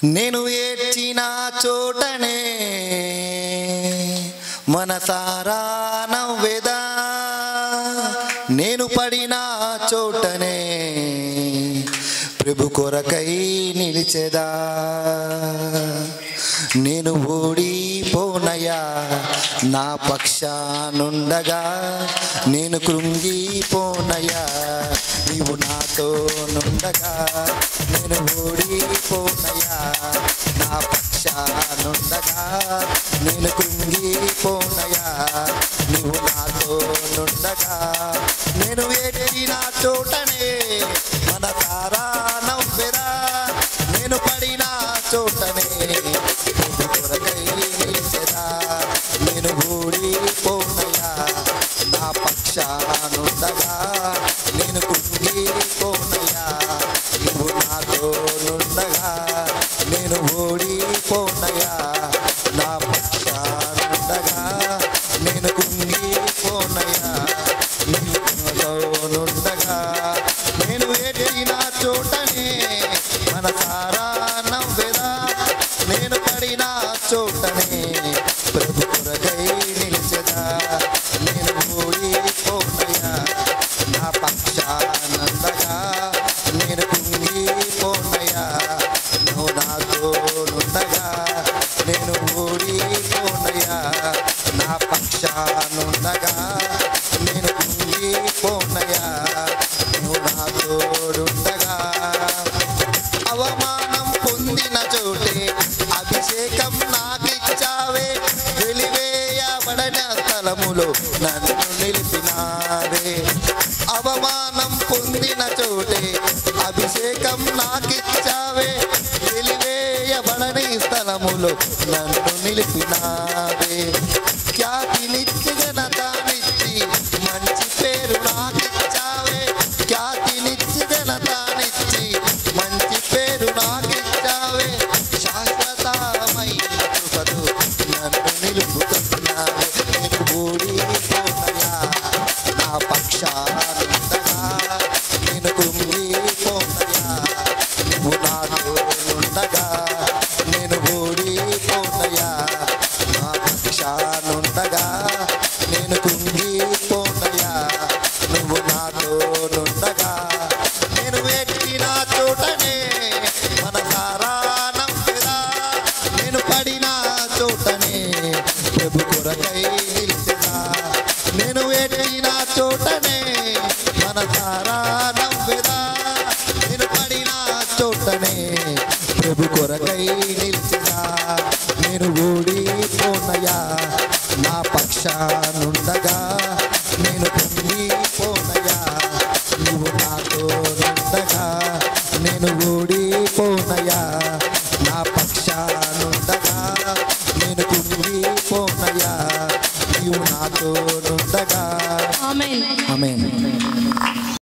నేను ఏడ్చిన చోటనే మనసారా నవ్వెదా, నేను పడిన చోటనే ప్రభు కొరకై నిలిచెదా. నేను ఓడిపోనయా నా పక్షానుండగా, నేను కృంగిపోనయా నీవు నాతో నుండగా. నేను ఓడిపోనయా నా పక్షానుండగా, నేను కృంగిపోనయా నీవు నాతో నుండగా. నేను ఏడ్చిన చోటనే మనసారా నవ్వెదా, నేను పడిన చోటనే కొరకై నిలిచెదా. నేను ఓడిపోనయా నా పక్షానుండగా, నేను కృంగిపోనయా నువ్వు నాతో నుండగా. నేను ఓడిపోనయా నా పక్షానుండగా, నేను కృంగిపోనయా నువ్వు నాతో నుండగా. నేను ఏడ్చిన చోటనే మనసారా నవ్వెదా, నేను పడిన చోటనే ప్రభు కొరకై నిలిచెదా. నేను ఓడిపోనయా నా పక్షానందగా, నేను కుంగిపోనయా నువ్వు నాతో నుండగా. నేను ఓడిపోనయా నా పక్షానుండగా, నేను కుంగిపోనయా నువ్వు నాతో నుండగా. అవమానం పొందిన చోటే అభిషేకం నాకిచ్చావే, వెలివేయబడిన స్థలములో నన్ను నిలిపినావే. అవమానం పొందిన చోటే అభిషేకం నాకిచ్చావే, వెలివేయబడని స్థలములో నన్ను నిలిపినావే. ఖ్యాతినిచ్చి ఘనతనిచ్చి మంచి పేరు నాకిచ్చావే, ఖ్యాతినిచ్చి ఘనతనిచ్చి మంచి పేరు నాకిచ్చావే. శాశ్వతమైన కృపతో నన్ను నిలుపుతున్నావే. నేను ఓడిపోనయా నా పక్షానుండగా, నేను కృంగిపోనయా నువ్వు నాతో నుండగా. నేను ఓడిపోనయా నా పక్షానుండగా, నేను కృంగిపోనయా నువ్వు నాతో నుండగా. నేను ఎక్కిన చోటనే మనసారా నవ్వెదా, నేను పడిన చోటనే ప్రభు కొరకై నిలిచెదా. నేను ఎక్కిన చోటనే మనసారా నవ్వెదా, నేను పడిన చోటనే ప్రభు కొరకై నిలిచెదా. నేను ఓడిపోనయా నా పక్షానుండగా, నేను కృంగిపోనయా నువ్వు నాతో నుండగా. నేను ఓడిపోనయా నా పక్షానుండగా, నేను కృంగిపోనయా నీవు నాతో నుండగా. ఆమేన్. ఆమేన్.